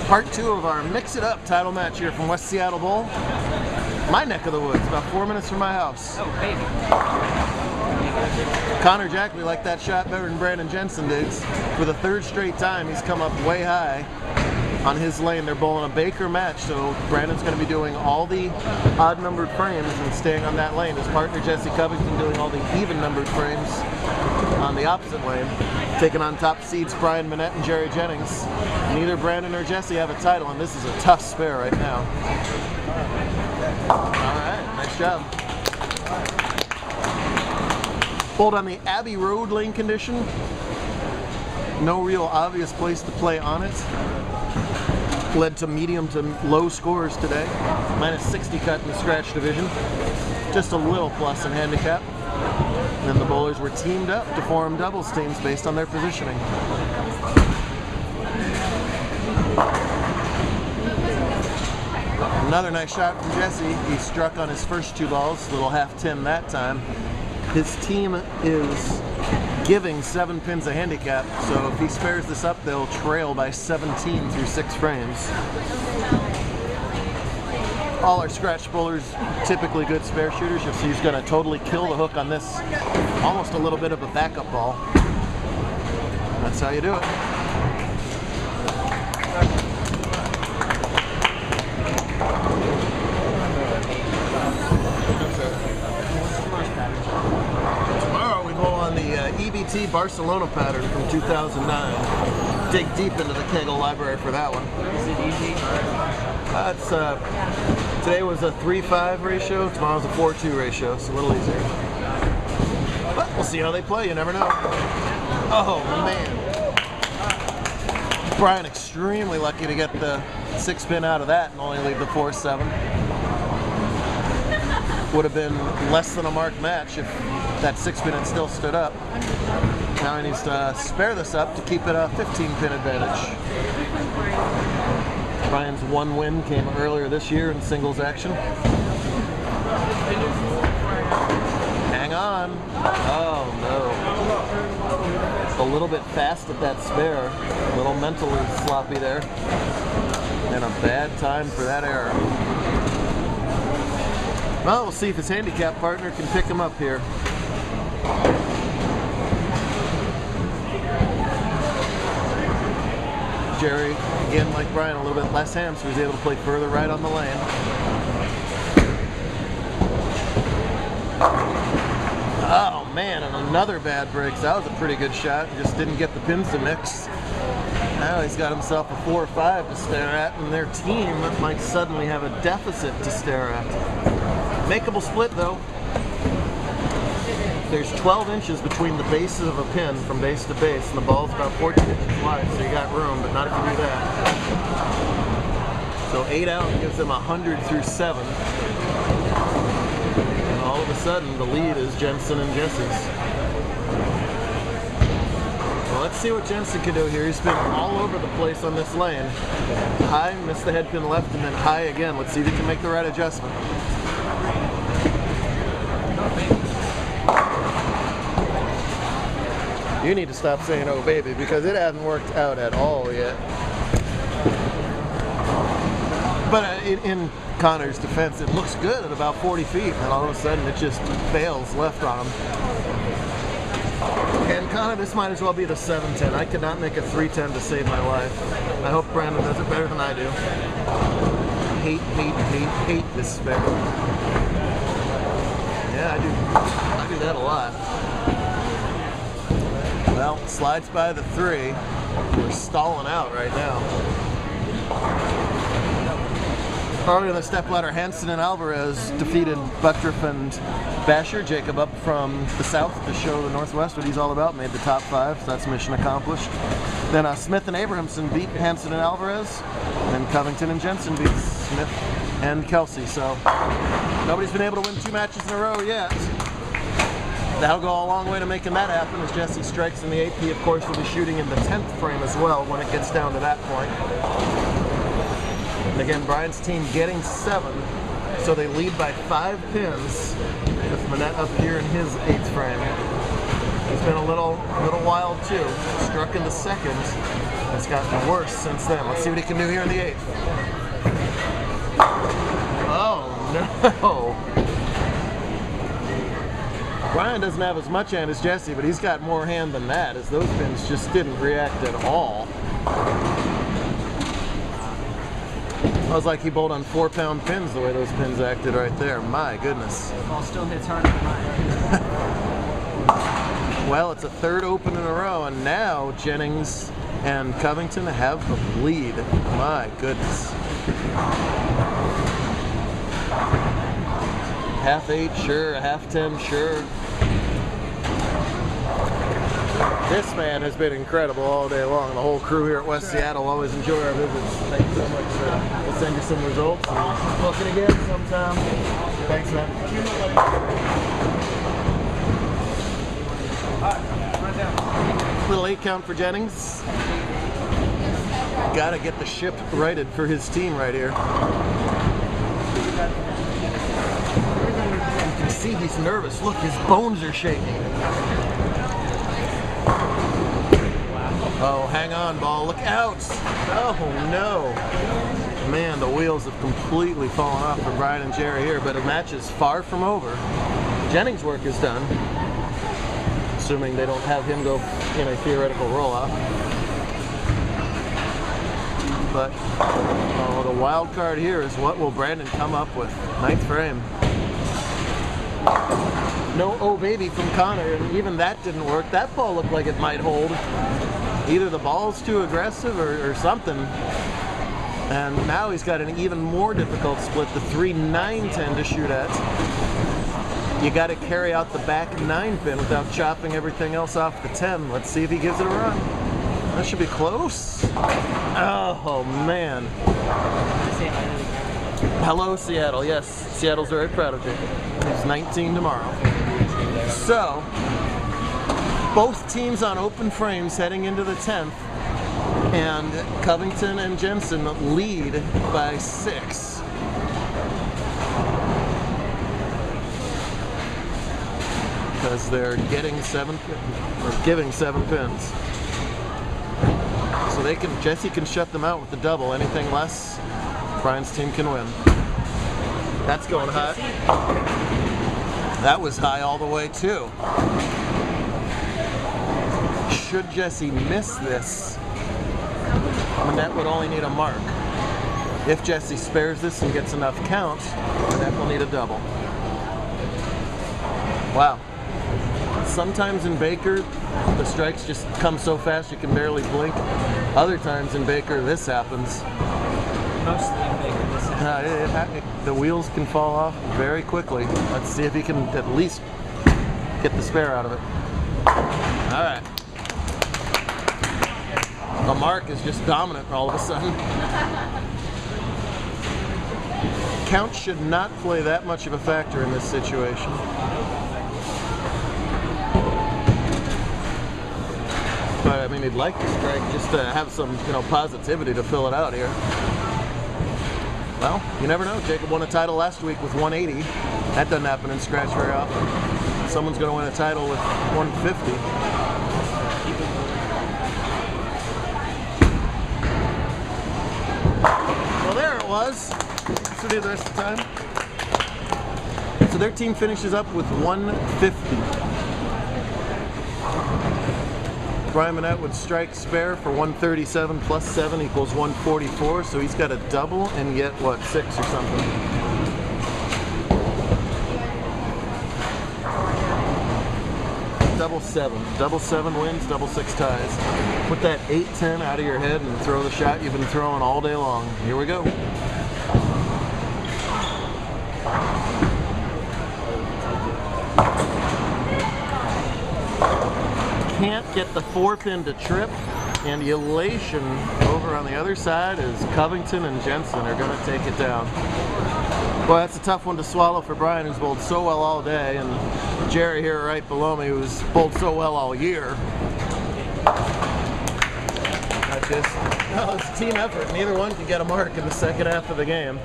Part 2 of our Mix It Up title match here from West Seattle Bowl. My neck of the woods, about 4 minutes from my house. Oh, baby. Connor Jackley liked that shot better than Brandon Jensen did. For the third straight time, he's come up way high on his lane. They're bowling a Baker match, so Brandon's going to be doing all the odd-numbered frames and staying on that lane. His partner, Jesse Covington, doing all the even-numbered frames on the opposite lane. Taking on top seeds Brian Monnette and Jerry Jennings. Neither Brandon or Jesse have a title, and this is a tough spare right now. All right, nice job. Bowled on the Abbey Road lane condition. No real obvious place to play on it. Led to medium to low scores today. -60 cut in the scratch division. Just a little plus in handicap. And then the bowlers were teamed up to form doubles teams based on their positioning. Another nice shot from Jesse. He struck on his first 2 balls, little half-tin that time. His team is giving 7 pins a handicap, so if he spares this up, they'll trail by 17 through 6 frames. All our scratch bowlers, typically good spare shooters. You'll see he's going to totally kill the hook on this, almost a little bit of a backup ball. That's how you do it. Tomorrow we bowl on the EBT Barcelona pattern from 2009. Dig deep into the Kegel library for that one. Is it easy? Today was a 3-5 ratio, tomorrow's a 4-2 ratio, it's a little easier. But we'll see how they play, you never know. Oh man. Brian extremely lucky to get the 6-pin out of that and only leave the 4-7. Would have been less than a marked match if that 6-pin had still stood up. Now he needs to spare this up to keep it a 15-pin advantage. Brian's one win came earlier this year in singles action. Hang on. Oh no. A little bit fast at that spare. A little mentally sloppy there. And a bad time for that error. Well, we'll see if his handicap partner can pick him up here. Jerry, again like Brian, a little bit less hand, so he's able to play further right on the lane. Oh man, and another bad break. So that was a pretty good shot. Just didn't get the pins to mix. Now he's got himself a 4 or 5 to stare at, and their team might suddenly have a deficit to stare at. Makeable split though. There's 12 inches between the bases of a pin from base to base, and the ball's about 14 inches wide, so you got room, but not if you do that. So 8 out gives them 100 through 7. And all of a sudden, the lead is Jensen and Jesse's. Well, let's see what Jensen can do here. He's been all over the place on this lane. High, missed the head pin left, and then high again. Let's see if he can make the right adjustment. You need to stop saying "oh baby" because it hasn't worked out at all yet. But in Connor's defense, it looks good at about 40 feet, and all of a sudden it just fails left on him. And Connor, this might as well be the 7-10. I could not make a 3-10 to save my life. I hope Brandon does it better than I do. Hate this spare. Yeah, I do that a lot. Well, slides by the 3. We're stalling out right now. Earlier in the stepladder, Hansen and Alvarez defeated Buttriff and Basher. Jacob up from the south to show the Northwest what he's all about. Made the top 5, so that's mission accomplished. Then Smith and Abrahamson beat Hansen and Alvarez. And Covington and Jensen beat Smith and Kelsey. So nobody's been able to win 2 matches in a row yet. That'll go a long way to making that happen, as Jesse strikes in the AP, of course, will be shooting in the 10th frame as well when it gets down to that point. And again, Brian's team getting 7, so they lead by 5 pins with Monnette up here in his 8th frame. He's been a little wild too. Struck in the 2nd, It's gotten worse since then. Let's see what he can do here in the 8th. Oh no! Brian doesn't have as much hand as Jesse, but he's got more hand than that, as those pins just didn't react at all. I was like he bowled on 4-pound pins the way those pins acted right there. My goodness. Ball still hits harder than mine. Well, it's a 3rd Open in a row, and now Jennings and Covington have the lead. My goodness. Half 8, sure. A half 10, sure. This man has been incredible all day long. The whole crew here at West Seattle always enjoy our visits. Thank you so much, sir. We'll send you some results. Book it again sometime. Thanks, man. Little 8 count for Jennings. Gotta get the ship righted for his team right here. You can see he's nervous. Look, his bones are shaking. Oh, hang on, ball. Look out. Oh, no. Man, the wheels have completely fallen off for Brian and Jerry here, but the match is far from over. Jennings' work is done, assuming they don't have him go in a theoretical roll-off. But the wild card here is what will Brandon come up with? 9th frame. No oh baby from Connor, and even that didn't work. That ball looked like it might hold. Either the ball's too aggressive or something. And now he's got an even more difficult split, the 3-9-10 to shoot at. You got to carry out the back 9 pin without chopping everything else off the 10. Let's see if he gives it a run. That should be close. Oh, man. Hello, Seattle. Yes, Seattle's very proud of you. He's 19 tomorrow. So, both teams on open frames heading into the 10th, and Covington and Jensen lead by 6. Because they're getting 7 or giving 7 pins. So Jesse can shut them out with the double. Anything less, Brian's team can win. That's going high. That was high all the way too. Should Jesse miss this, Monnette would only need a mark. If Jesse spares this and gets enough count, Monnette will need a double. Wow. Sometimes in Baker, the strikes just come so fast you can barely blink. Other times in Baker, this happens. Mostly in Baker, this happens. The wheels can fall off very quickly. Let's see if he can at least get the spare out of it. All right. The mark is just dominant all of a sudden. Count should not play that much of a factor in this situation. But I mean, he'd like to strike just to have some, positivity to fill it out here. Well, you never know. Jacob won a title last week with 180. That doesn't happen in scratch very often. Someone's going to win a title with 150. Well, there it was. This will do the rest of the time. So their team finishes up with 150. Brian Monnette would strike spare for 137 plus 7 equals 144, so he's got a double and yet, 6 or something. Double 7. Double 7 wins, double 6 ties. Put that 8-10 out of your head and throw the shot you've been throwing all day long. Here we go. Can't get the 4 pin to trip, and elation over on the other side is Covington and Jensen are going to take it down. Boy, that's a tough one to swallow for Brian, who's bowled so well all day, and Jerry here right below me, who's bowled so well all year. It's a team effort. Neither one can get a mark in the second half of the game.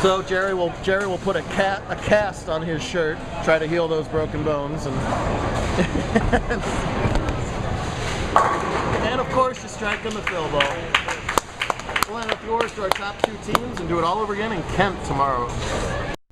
So Jerry will put a cast on his shirt, try to heal those broken bones, and and of course you strike on the fill ball. We'll end up yours to our top 2 teams and do it all over again in Kent tomorrow.